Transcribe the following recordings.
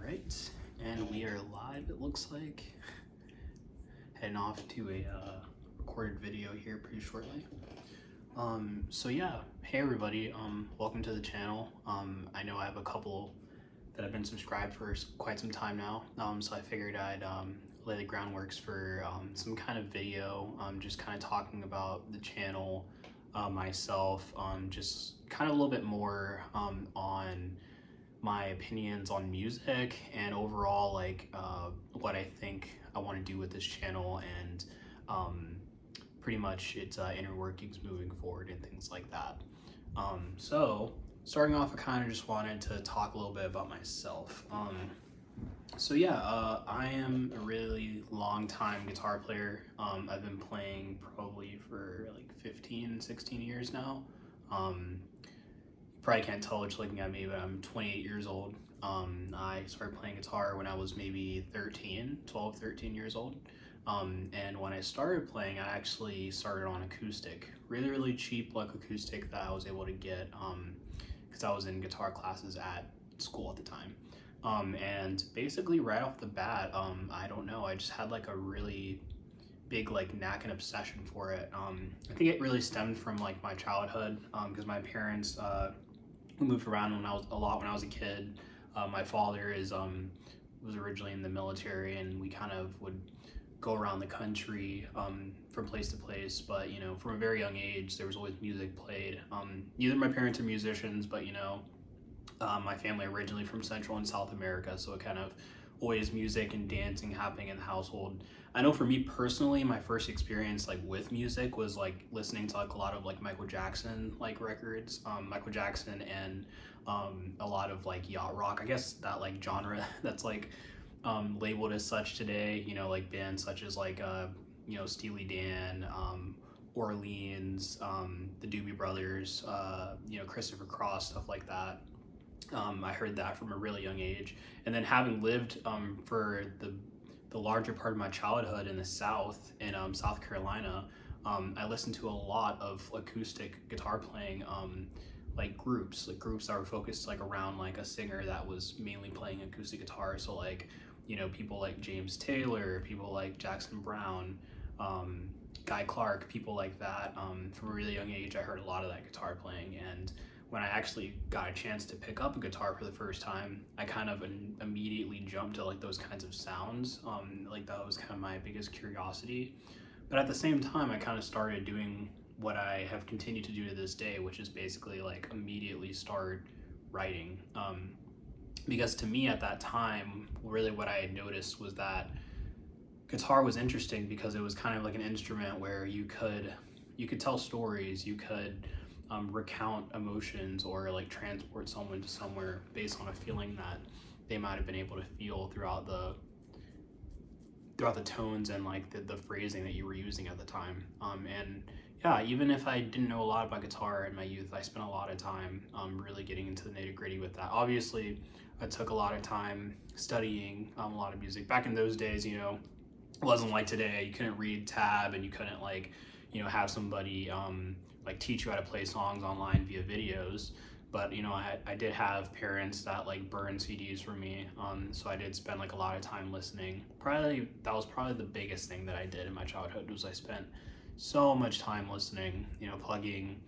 Alright, and we are live, it looks like. Heading off to a recorded video here pretty shortly. So yeah, hey everybody, welcome to the channel. I know I have a couple that have been subscribed for quite some time now, so I figured I'd lay the groundworks for some kind of video, just kind of talking about the channel, myself, just kind of a little bit more on my opinions on music and overall what I think I want to do with this channel and pretty much its inner workings moving forward and things like that. So starting off, I kind of just wanted to talk a little bit about myself. I am a really long time guitar player. I've been playing probably for like 15-16 years now. Probably can't tell just looking at me, but I'm 28 years old. I started playing guitar when I was maybe 13 years old. And when I started playing, I actually started on acoustic, really cheap like acoustic that I was able to get because I was in guitar classes at school at the time. And basically right off the bat, I don't know, I just had like a really big like knack and obsession for it. I think it really stemmed from like my childhood because my parents moved around when I was a kid. My father was originally in the military, and we kind of would go around the country from place to place. But you know, from a very young age, there was always music played. Neither of my parents are musicians, but you know, my family originally from Central and South America, so it kind of always music and dancing happening in the household. I know for me personally, my first experience like with music was like listening to like a lot of like Michael Jackson like records, Michael Jackson and a lot of like yacht rock. I guess that like genre that's like labeled as such today. You know, like bands such as like Steely Dan, Orleans, the Doobie Brothers, Christopher Cross, stuff like that. I heard that from a really young age, and then having lived for the larger part of my childhood in the South, in South Carolina, I listened to a lot of acoustic guitar playing, like groups that were focused like around like a singer that was mainly playing acoustic guitar. So like, you know, people like James Taylor, people like Jackson Brown, Guy Clark, people like that. From a really young age, I heard a lot of that guitar playing, and when I actually got a chance to pick up a guitar for the first time, I kind of immediately jumped to like those kinds of sounds. Like that was kind of my biggest curiosity. But at the same time, I kind of started doing what I have continued to do to this day, which is basically like immediately start writing. Because to me at that time, really what I had noticed was that guitar was interesting because it was kind of like an instrument where you could tell stories, you could recount emotions or like transport someone to somewhere based on a feeling that they might have been able to feel throughout the tones and like the phrasing that you were using at the time. And yeah, even if I didn't know a lot about guitar in my youth, I spent a lot of time really getting into the nitty-gritty with that. Obviously, I took a lot of time studying a lot of music. Back in those days, you know, it wasn't like today. You couldn't read tab and you couldn't like, you know, have somebody like teach you how to play songs online via videos. But you know, I did have parents that like burned CDs for me, so I did spend like a lot of time listening. That was probably the biggest thing that I did in my childhood, was I spent so much time listening, you know, plugging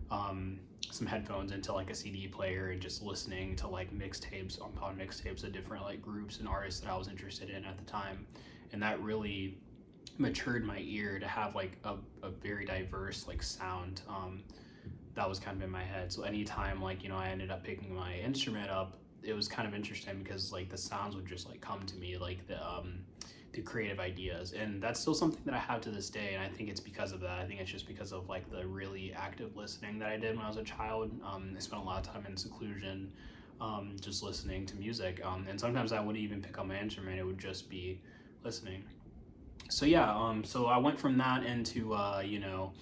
some headphones into like a CD player and just listening to like mixtapes upon mixtapes of different like groups and artists that I was interested in at the time. And that really matured my ear to have like a very diverse like sound that was kind of in my head. So anytime like, you know, I ended up picking my instrument up, it was kind of interesting because like the sounds would just like come to me, like the creative ideas. And that's still something that I have to this day, and I think it's because of that. I think it's just because of like the really active listening that I did when I was a child. I spent a lot of time in seclusion, just listening to music, and sometimes I wouldn't even pick up my instrument, it would just be listening. So yeah, so I went from that into you know,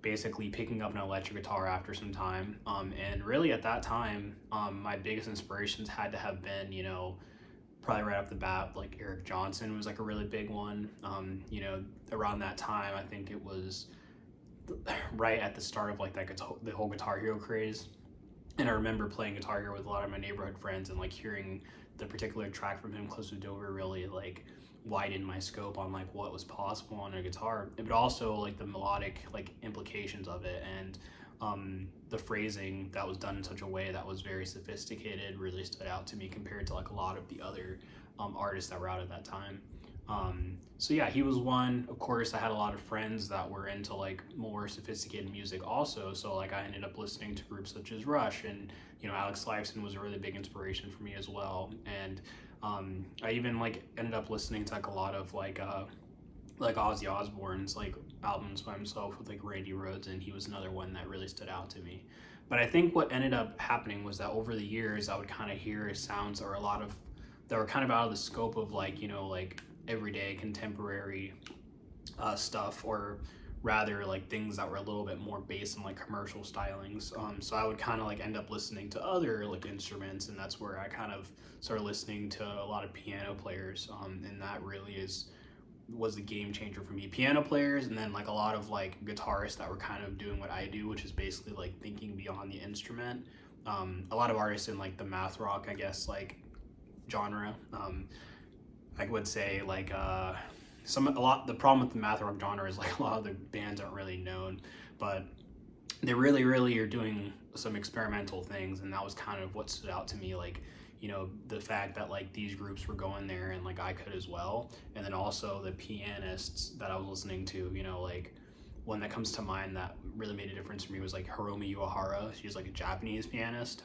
basically picking up an electric guitar after some time, and really at that time, my biggest inspirations had to have been, you know, probably right off the bat, like Eric Johnson was like a really big one. You know, around that time, I think it was right at the start of like the whole Guitar Hero craze. And I remember playing Guitar Hero with a lot of my neighborhood friends, and like hearing the particular track from him, Close to Dover, really like widened my scope on like what was possible on a guitar, but also like the melodic like implications of it, and the phrasing that was done in such a way that was very sophisticated really stood out to me compared to like a lot of the other artists that were out at that time. So yeah, he was one. Of course, I had a lot of friends that were into like more sophisticated music also. So like I ended up listening to groups such as Rush, and Alex Lifeson was a really big inspiration for me as well. And I even like ended up listening to like a lot of like Ozzy Osbourne's like albums by himself with like Randy Rhoads, and he was another one that really stood out to me. But I think what ended up happening was that over the years I would kind of hear sounds or a lot of that were kind of out of the scope of like like everyday contemporary stuff, or rather like things that were a little bit more based on like commercial stylings. So I would kind of like end up listening to other like instruments, and that's where I kind of started listening to a lot of piano players, and that really was the game changer for me. Piano players, and then like a lot of like guitarists that were kind of doing what I do, which is basically like thinking beyond the instrument. A lot of artists in like the math rock, I guess, like genre. I would say like the problem with the math rock genre is like a lot of the bands aren't really known, but they really are doing some experimental things, and that was kind of what stood out to me, like the fact that like these groups were going there, and like I could as well. And then also the pianists that I was listening to, like one that comes to mind that really made a difference for me was like Hiromi Uehara. She's like a Japanese pianist.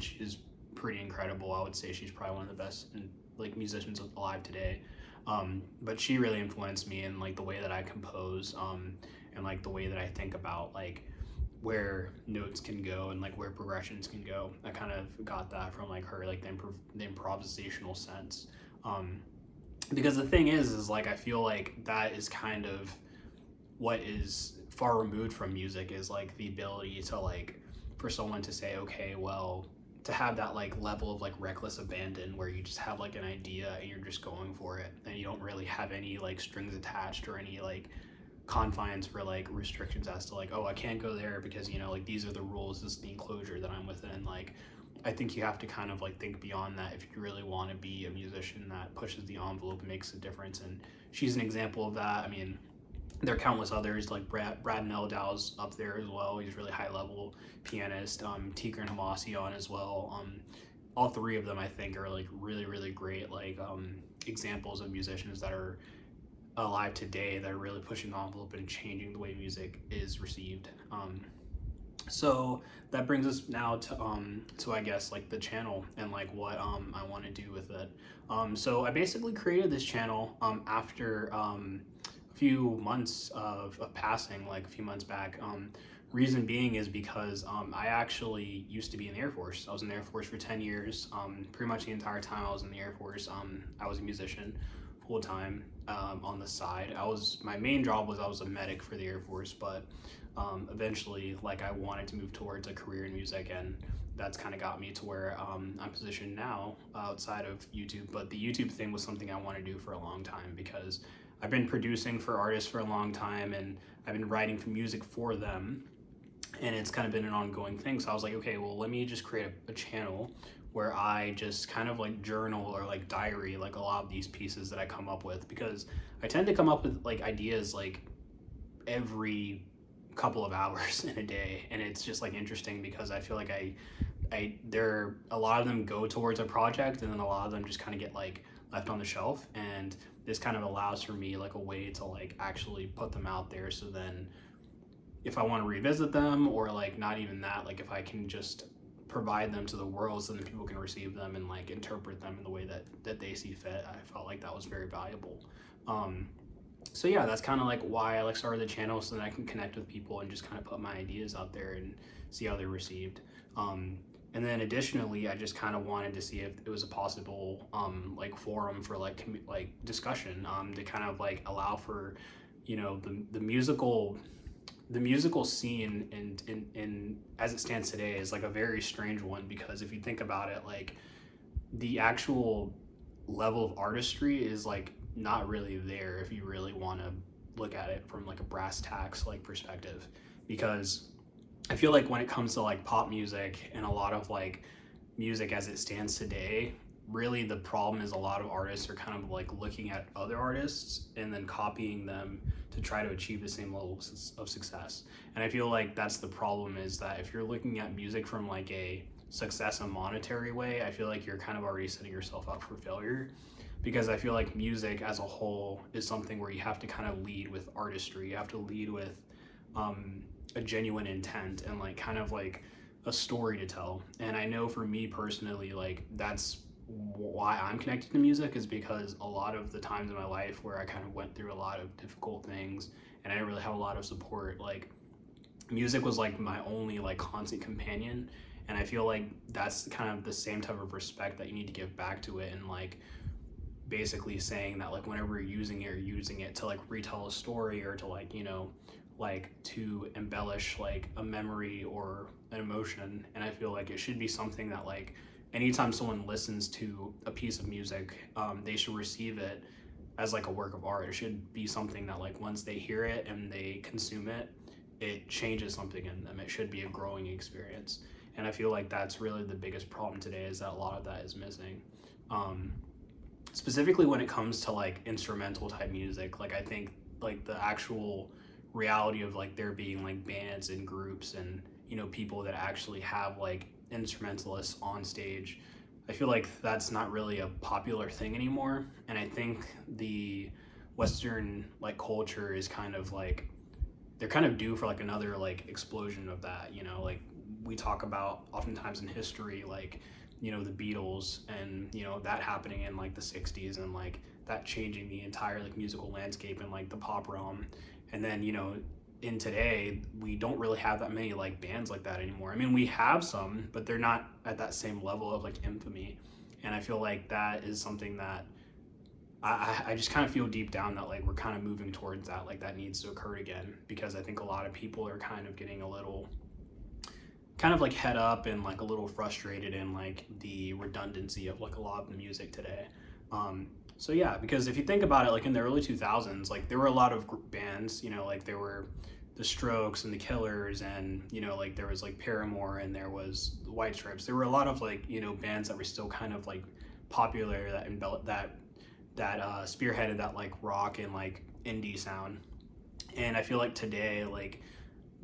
She's pretty incredible. I would say she's probably one of the best like musicians alive today. But she really influenced me in like the way that I compose, and like the way that I think about like where notes can go and like where progressions can go. I kind of got that from like her, like the improvisational sense. Because the thing is like I feel like that is kind of what is far removed from music, is like the ability to like for someone to say, okay, well, to have that like level of like reckless abandon where you just have like an idea and you're just going for it, and you don't really have any like strings attached or any like confines for like restrictions as to like, oh, I can't go there because like these are the rules, this is the enclosure that I'm within. Like I think you have to kind of like think beyond that if you really want to be a musician that pushes the envelope and makes a difference. And she's an example of that. I mean, there are countless others, like Brad Meldau's up there as well. He's a really high level pianist. Tigran Hamasyan as well. All three of them I think are like really great like examples of musicians that are alive today that are really pushing the envelope and changing the way music is received. So that brings us now to I guess like the channel and like what I want to do with it. So I basically created this channel after few months of passing, like a few months back. Reason being is because I actually used to be in the Air Force. I was in the Air Force for 10 years. Pretty much the entire time I was in the Air Force, I was a musician full time on the side. My main job was I was a medic for the Air Force, but eventually like I wanted to move towards a career in music, and that's kind of got me to where I'm positioned now outside of YouTube. But the YouTube thing was something I wanted to do for a long time, because I've been producing for artists for a long time, and I've been writing for music for them, and it's kind of been an ongoing thing. So I was like, okay, well, let me just create a channel where I just kind of like journal or like diary like a lot of these pieces that I come up with, because I tend to come up with like ideas like every couple of hours in a day, and it's just like interesting because I feel like there a lot of them go towards a project, and then a lot of them just kind of get like left on the shelf, and this kind of allows for me like a way to like actually put them out there. So then if I want to revisit them, or like not even that, like if I can just provide them to the world so then people can receive them and like interpret them in the way that they see fit, I felt like that was very valuable. So yeah, that's kind of like why I like started the channel, so that I can connect with people and just kind of put my ideas out there and see how they're received. And then additionally, I just kind of wanted to see if it was a possible like forum for like discussion, to kind of like allow for the musical scene in as it stands today is like a very strange one, because if you think about it, like the actual level of artistry is like not really there if you really want to look at it from like a brass tacks like perspective. Because I feel like when it comes to like pop music and a lot of like music as it stands today, really the problem is a lot of artists are kind of like looking at other artists and then copying them to try to achieve the same level of success. And I feel like that's the problem, is that if you're looking at music from like a success and monetary way, I feel like you're kind of already setting yourself up for failure, because I feel like music as a whole is something where you have to kind of lead with artistry. You have to lead with a genuine intent and like kind of like a story to tell. And I know for me personally, like that's why I'm connected to music, is because a lot of the times in my life where I kind of went through a lot of difficult things and I didn't really have a lot of support, like music was like my only like constant companion. And I feel like that's kind of the same type of respect that you need to give back to it, and like basically saying that like whenever you're using it to like retell a story, or to like, you know, like to embellish like a memory or an emotion. And I feel like it should be something that like anytime someone listens to a piece of music, they should receive it as like a work of art. It should be something that like once they hear it and they consume it, it changes something in them. It should be a growing experience. And I feel like that's really the biggest problem today, is that a lot of that is missing. Specifically when it comes to like instrumental type music, like I think like the actual reality of like there being like bands and groups and, you know, people that actually have like instrumentalists on stage, I feel like that's not really a popular thing anymore. And I think the Western like culture is kind of like, they're kind of due for like another like explosion of that, you know, like we talk about oftentimes in history, like, you know, the Beatles and, you know, that happening in like the 60s and like that changing the entire like musical landscape in like the pop realm. And then, you know, in today, we don't really have that many like bands like that anymore. I mean, we have some, but they're not at that same level of like infamy. And I feel like that is something that I just kind of feel deep down that like we're kind of moving towards that, like that needs to occur again, because I think a lot of people are kind of getting a little kind of like head up and like a little frustrated in like the redundancy of like a lot of the music today. So yeah, because if you think about it, like in the early 2000s, like there were a lot of bands, you know, like there were the Strokes and the Killers, and, you know, like there was like Paramore and there was the White Stripes. There were a lot of like, you know, bands that were still kind of like popular, that spearheaded that like rock and like indie sound. And I feel like today, like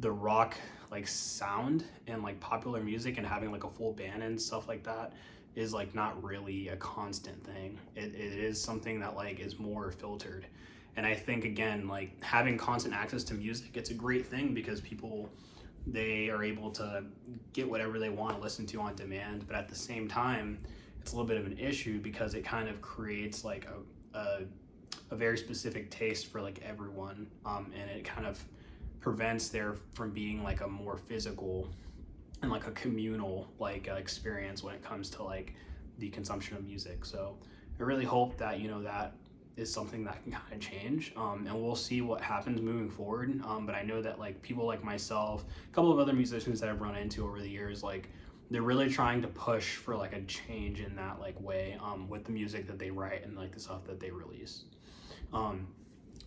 the rock like sound and like popular music and having like a full band and stuff like that is like not really a constant thing. It is something that like is more filtered. And I think again, like having constant access to music, it's a great thing because people, they are able to get whatever they want to listen to on demand. But at the same time, it's a little bit of an issue because it kind of creates like a very specific taste for like everyone, and it kind of prevents there from being like a more physical and like a communal like experience when it comes to like the consumption of music. So I really hope that, you know, that is something that can kind of change, and we'll see what happens moving forward. But I know that like people like myself, a couple of other musicians that I've run into over the years, like they're really trying to push for like a change in that like way, with the music that they write and like the stuff that they release.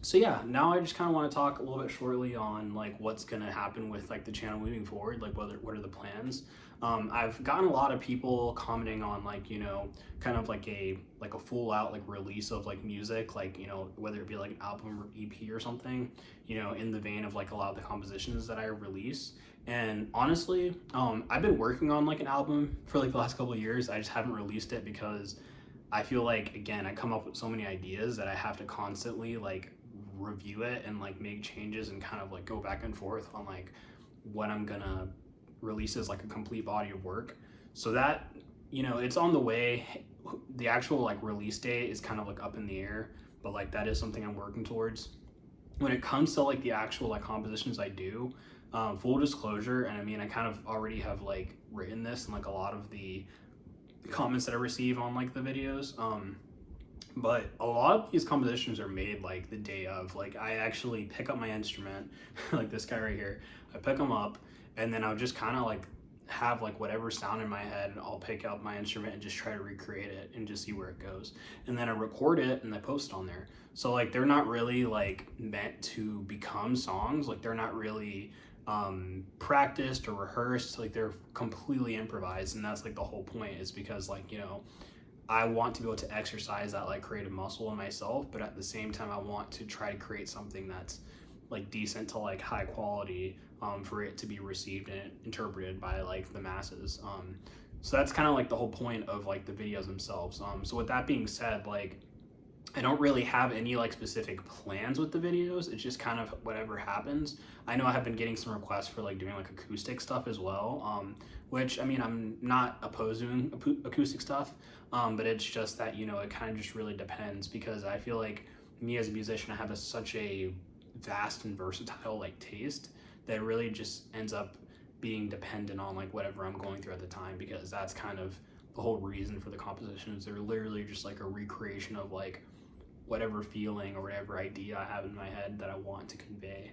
So yeah, now I just kind of want to talk a little bit shortly on like what's going to happen with like the channel moving forward, like what are the plans. I've gotten a lot of people commenting on like, you know, kind of like a full out like release of like music, like, you know, whether it be like an album or EP or something, you know, in the vein of like a lot of the compositions that I release. And honestly, I've been working on like an album for like the last couple of years. I just haven't released it because I feel like, again, I come up with so many ideas that I have to constantly like review it and like make changes and kind of like go back and forth on like what I'm gonna release as like a complete body of work. So that, you know, it's on the way. The actual like release date is kind of like up in the air, but like that is something I'm working towards. When it comes to like the actual like compositions I do, full disclosure, and I mean I kind of already have like written this in like a lot of the comments that I receive on like the videos, but a lot of these compositions are made like the day of. Like I actually pick up my instrument like this guy right here, I pick him up and then I'll just kind of like have like whatever sound in my head, and I'll pick up my instrument and just try to recreate it and just see where it goes, and then I record it and I post on there. So like they're not really like meant to become songs, like they're not really practiced or rehearsed. Like they're completely improvised, and that's like the whole point, is because like, you know, I want to be able to exercise that like creative muscle in myself, but at the same time I want to try to create something that's like decent to like high quality, for it to be received and interpreted by like the masses. So that's kind of like the whole point of like the videos themselves. So with that being said, like I don't really have any like specific plans with the videos. It's just kind of whatever happens. I know I have been getting some requests for like doing like acoustic stuff as well, which I mean, I'm not opposed to doing acoustic stuff, but it's just that, you know, it kind of just really depends, because I feel like me as a musician, I have such a vast and versatile like taste that really just ends up being dependent on like whatever I'm going through at the time, because that's kind of the whole reason for the compositions. They're literally just like a recreation of like whatever feeling or whatever idea I have in my head that I want to convey.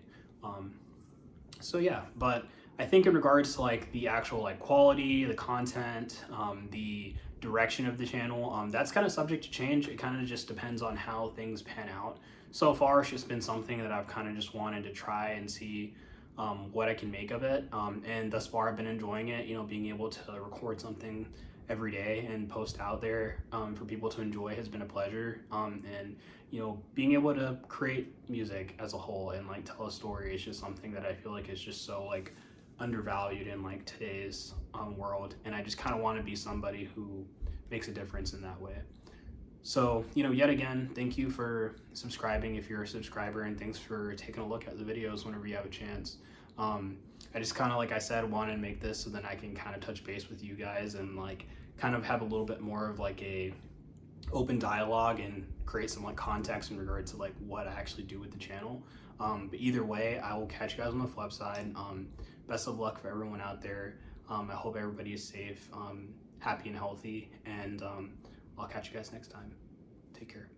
So yeah, but I think in regards to like the actual like quality, the content, the direction of the channel, that's kind of subject to change. It kind of just depends on how things pan out. So far, it's just been something that I've kind of just wanted to try and see what I can make of it. And thus far, I've been enjoying it, you know, being able to record something every day and post out there for people to enjoy has been a pleasure. And you know, being able to create music as a whole and like tell a story is just something that I feel like is just so like undervalued in like today's world. And I just kind of want to be somebody who makes a difference in that way. So, you know, yet again, thank you for subscribing if you're a subscriber, and thanks for taking a look at the videos whenever you have a chance. I just kind of, like I said, wanted to make this so then I can kind of touch base with you guys and like kind of have a little bit more of like a open dialogue and create some like context in regards to like what I actually do with the channel. But either way, I will catch you guys on the flip side. Best of luck for everyone out there. I hope everybody is safe, happy and healthy, and I'll catch you guys next time. Take care.